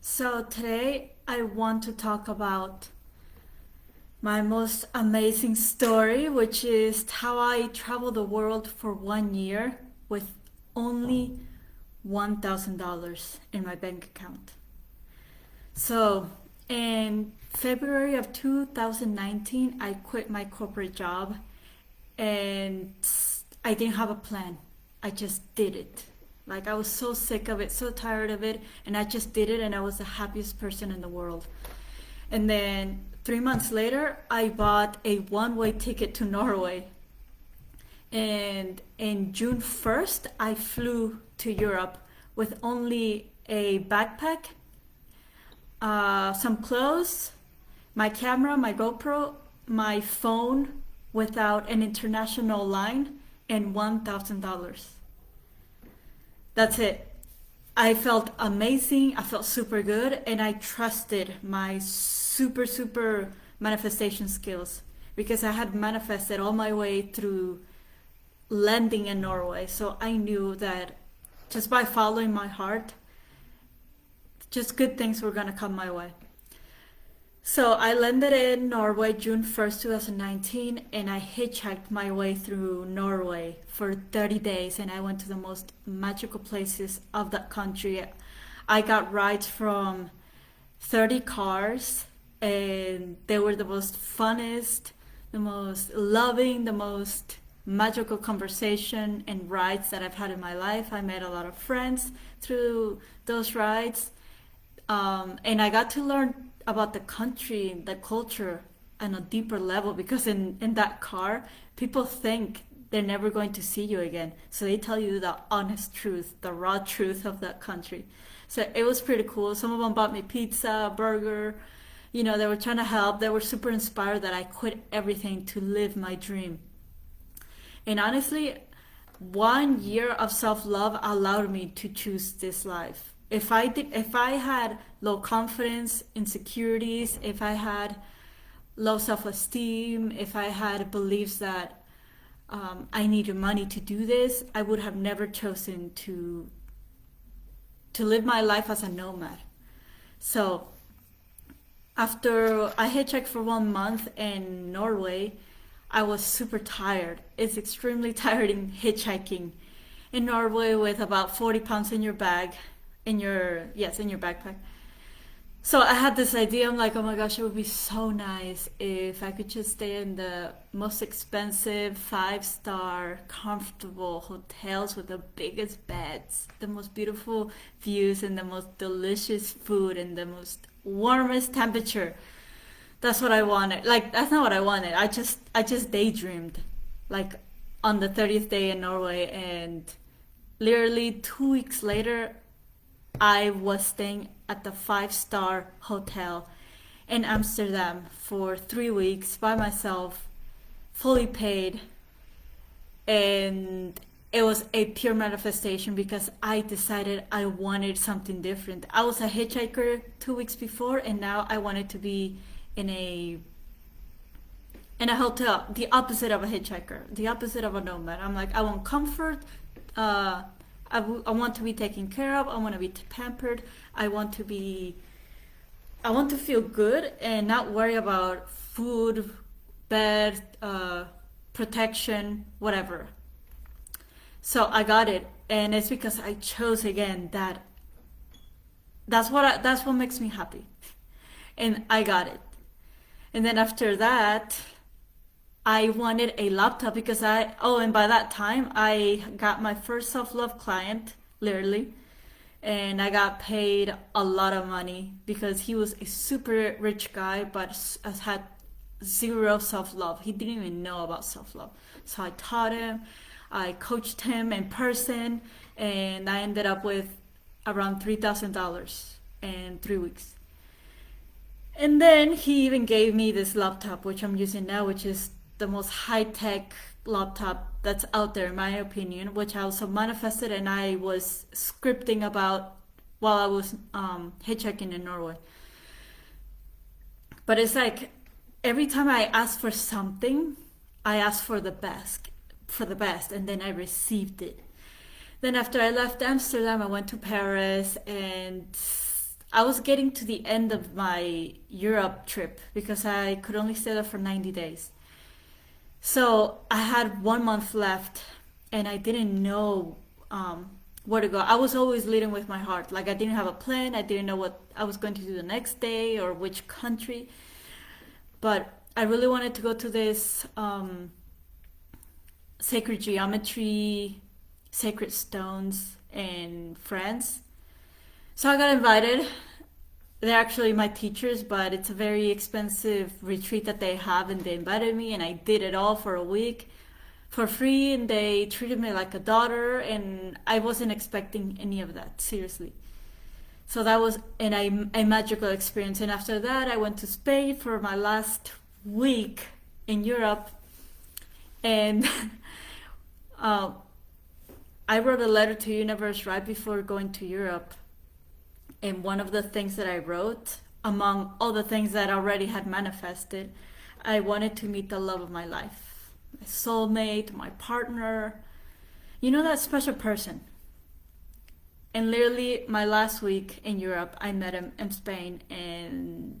So today I want to talk about my most amazing story, which is how I traveled the world for 1 year with only $1,000 in my bank account. So in February of 2019, I quit my corporate job and I didn't have a plan. I just did it. Like I was so sick of it, so tired of it, and I just did it, and I was the happiest person in the world. And then 3 months later, I bought a one-way ticket to Norway. And in June 1st, I flew to Europe with only a backpack, some clothes, my camera, my GoPro, my phone without an international line, and $1,000. That's it. I felt amazing. I felt super good, and I trusted my super manifestation skills because I had manifested all my way through landing in Norway. So I knew that just by following my heart, just good things were gonna come my way. So I landed in Norway June 1st, 2019, and I hitchhiked my way through Norway for 30 days, and I went to the most magical places of that country. I got rides from 30 cars, and they were the most funnest, the most loving, the most magical conversation and rides that I've had in my life. I met a lot of friends through those rides, and I got to learn about the country, the culture on a deeper level because in that car, people think they're never going to see you again. So they tell you the honest truth, the raw truth of that country. So it was pretty cool. Some of them bought me pizza, burger. They were trying to help. They were super inspired that I quit everything to live my dream. And honestly, 1 year of self-love allowed me to choose this life. If I had low confidence, insecurities, if I had low self-esteem, if I had beliefs that I needed money to do this, I would have never chosen to live my life as a nomad. So after I hitchhiked for 1 month in Norway, I was super tired. It's extremely tiring hitchhiking in Norway with about 40 pounds in your bag, in your backpack. So I had this idea. I'm like, oh my gosh, it would be so nice if I could just stay in the most expensive 5-star comfortable hotels with the biggest beds, the most beautiful views, and the most delicious food, and the most warmest temperature. That's what I wanted. Like that's not what I wanted. I just daydreamed, like on the 30th day in Norway, and literally 2 weeks later, I was staying at the 5-star hotel in Amsterdam for 3 weeks by myself, fully paid, and it was a pure manifestation because I decided I wanted something different. I was a hitchhiker 2 weeks before, and now I wanted to be in a hotel, the opposite of a hitchhiker, the opposite of a nomad. I'm like, I want comfort. Uh, I want to be taken care of. I want to be pampered. I want to be. I want to feel good and not worry about food, bed, protection, whatever. So I got it, and it's because I chose again that. That's what makes me happy, and I got it. And then after that, I wanted a laptop because and by that time, I got my first self love client, literally. And I got paid a lot of money because he was a super rich guy but has had zero self love. He didn't even know about self love. So I taught him, I coached him in person, and I ended up with around $3,000 in 3 weeks. And then he even gave me this laptop, which I'm using now, which is the most high tech laptop that's out there, in my opinion, which I also manifested and I was scripting about while I was hitchhiking in Norway. But it's like every time I ask for something, I asked for the best, and then I received it. Then after I left Amsterdam, I went to Paris, and I was getting to the end of my Europe trip because I could only stay there for 90 days. So I had 1 month left and I didn't know where to go. I was always leading with my heart. Like I didn't have a plan. I didn't know what I was going to do the next day or which country. But I really wanted to go to this sacred geometry, sacred stones in France. So I got invited. They're actually my teachers, but it's a very expensive retreat that they have, and they invited me, and I did it all for a week for free, and they treated me like a daughter, and I wasn't expecting any of that, seriously. So that was a magical experience. And after that, I went to Spain for my last week in Europe, and uh, I wrote a letter to universe right before going to Europe. And one of the things that I wrote, among all the things that I already had manifested, I wanted to meet the love of my life, my soulmate, my partner, that special person. And literally, my last week in Europe, I met him in Spain, and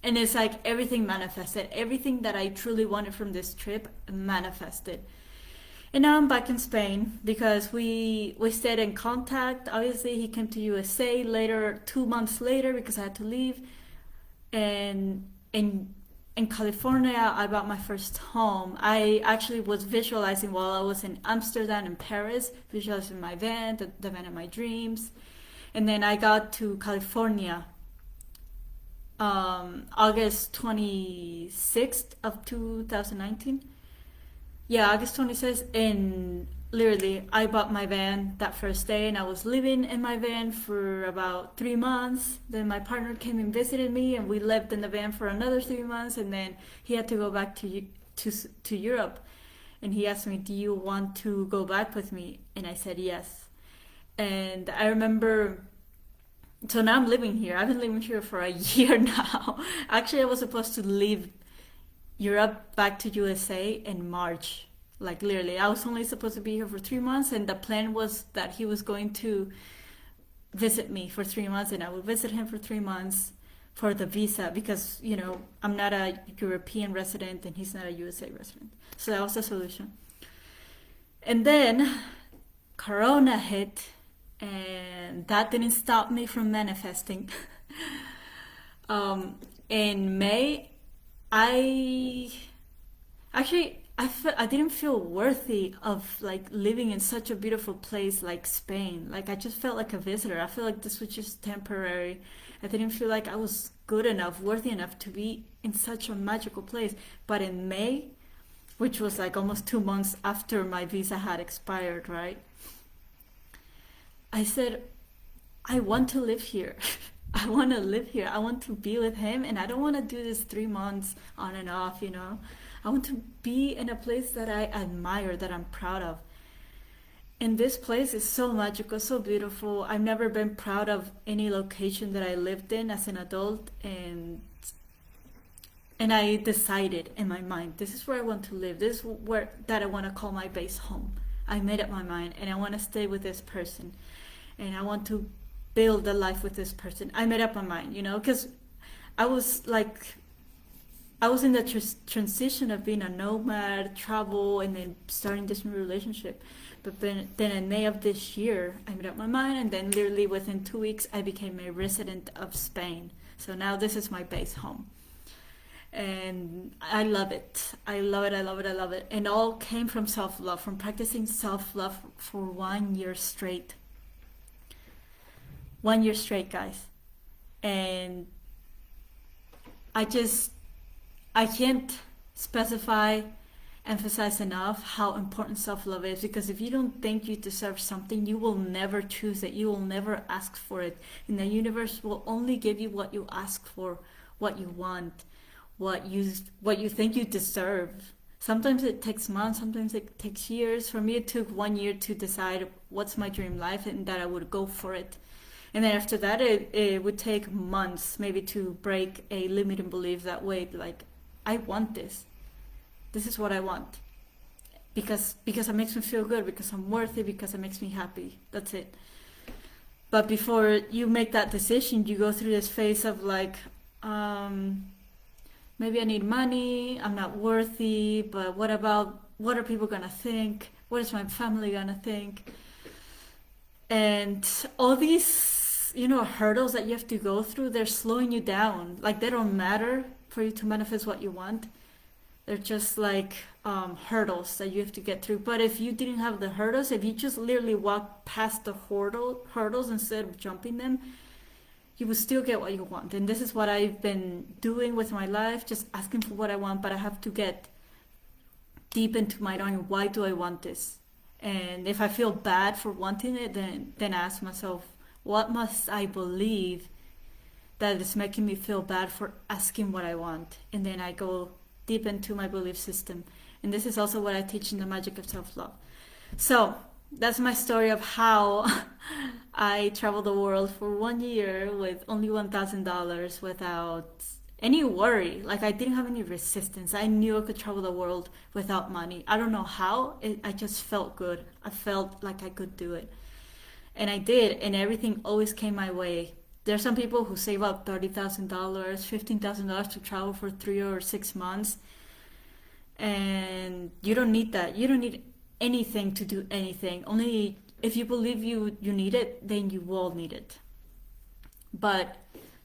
it's like everything manifested. Everything that I truly wanted from this trip manifested. And now I'm back in Spain because we stayed in contact. Obviously, he came to USA later, 2 months later, because I had to leave. And in California, I bought my first home. I actually was visualizing while I was in Amsterdam and Paris, visualizing my van, the van of my dreams. And then I got to California August 26th of 2019. Yeah, August 26th, and literally, I bought my van that first day, and I was living in my van for about 3 months. Then my partner came and visited me, and we lived in the van for another 3 months, and then he had to go back to Europe. And he asked me, "Do you want to go back with me?" And I said yes. And I remember, so now I'm living here. I've been living here for a year now. Actually, I was supposed to leave Europe back to USA in March. Like literally, I was only supposed to be here for 3 months, and the plan was that he was going to visit me for 3 months, and I would visit him for 3 months for the visa because I'm not a European resident and he's not a USA resident. So that was the solution. And then Corona hit, and that didn't stop me from manifesting. In May, I actually I didn't feel worthy of like living in such a beautiful place like Spain. Like I just felt like a visitor. I feel like this was just temporary. I didn't feel like I was good enough, worthy enough to be in such a magical place. But in May, which was like almost 2 months after my visa had expired, right? I said, I want to live here. I want to live here. I want to be with him, and I don't want to do this 3 months on and off. I want to be in a place that I admire, that I'm proud of. And this place is so magical, so beautiful. I've never been proud of any location that I lived in as an adult, and I decided in my mind, this is where I want to live. This is where that I want to call my base home. I made up my mind, and I want to stay with this person, and I want to build a life with this person. I made up my mind, because I was like, I was in the transition of being a nomad, travel, and then starting this new relationship. But then in May of this year, I made up my mind, and then literally within 2 weeks, I became a resident of Spain. So now this is my base home. And I love it. I love it, I love it, I love it. And all came from self-love, from practicing self-love for 1 year straight. 1 year straight, guys. And I can't emphasize enough how important self-love is, because if you don't think you deserve something, you will never choose it. You will never ask for it. And the universe will only give you what you ask for, what you want, what you think you deserve. Sometimes it takes months, sometimes it takes years. For me, it took 1 year to decide what's my dream life and that I would go for it. And then after that, it would take months maybe to break a limiting belief that, wait, like, I want this. This is what I want. Because it makes me feel good, because I'm worthy, because it makes me happy. That's it. But before you make that decision, you go through this phase of like, maybe I need money, I'm not worthy, but what are people gonna think? What is my family gonna think? And all these, hurdles that you have to go through, they're slowing you down. Like, they don't matter for you to manifest what you want. They're just like hurdles that you have to get through. But if you didn't have the hurdles, if you just literally walk past the hurdles instead of jumping them, you will still get what you want. And this is what I've been doing with my life, just asking for what I want, but I have to get deep into my own, why do I want this? And if I feel bad for wanting it, then ask myself, what must I believe that is making me feel bad for asking what I want? And then I go deep into my belief system. And this is also what I teach in the Magic of Self-Love. So that's my story of how I traveled the world for 1 year with only $1,000 without any worry. Like, I didn't have any resistance. I knew I could travel the world without money. I don't know how. I just felt good. I felt like I could do it. And I did, and everything always came my way. There are some people who save up $30,000, $15,000 to travel for 3 or 6 months. And you don't need that. You don't need anything to do anything. Only if you believe you need it, then you will need it. But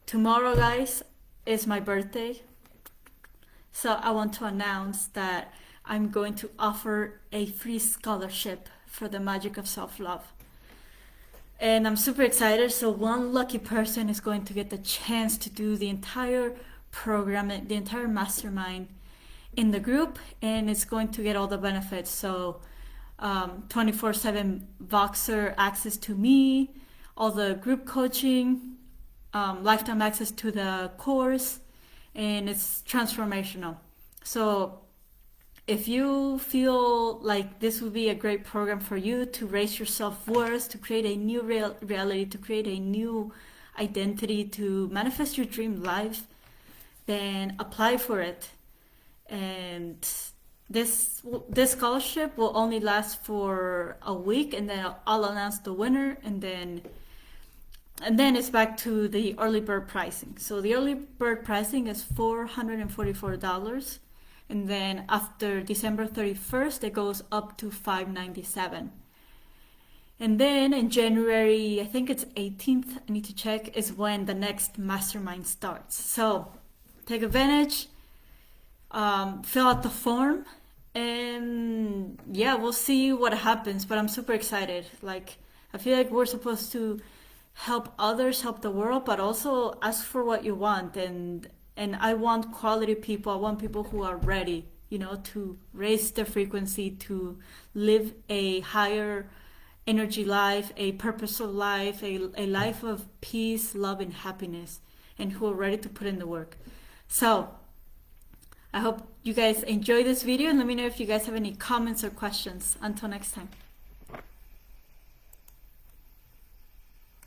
tomorrow, guys, is my birthday. So I want to announce that I'm going to offer a free scholarship for the Magic of Self-Love. And I'm super excited. So one lucky person is going to get the chance to do the entire program, the entire mastermind in the group, and it's going to get all the benefits. So 24/7 Voxer access to me, all the group coaching, lifetime access to the course, and it's transformational. So if you feel like this would be a great program for you to raise your self-worth, to create a new reality, to create a new identity, to manifest your dream life, then apply for it. And this scholarship will only last for a week, and then I'll announce the winner, and then it's back to the early bird pricing. So the early bird pricing is $444, and then after December 31st, it goes up to $597. And then in January, I think it's 18th, I need to check, is when the next mastermind starts. So take advantage, fill out the form, and yeah, we'll see what happens. But I'm super excited. Like, I feel like we're supposed to help others, help the world, but also ask for what you want. And I want quality people. I want people who are ready, to raise their frequency, to live a higher energy life, a purposeful life, a life of peace, love, and happiness, and who are ready to put in the work. So I hope you guys enjoy this video, and let me know if you guys have any comments or questions. Until next time.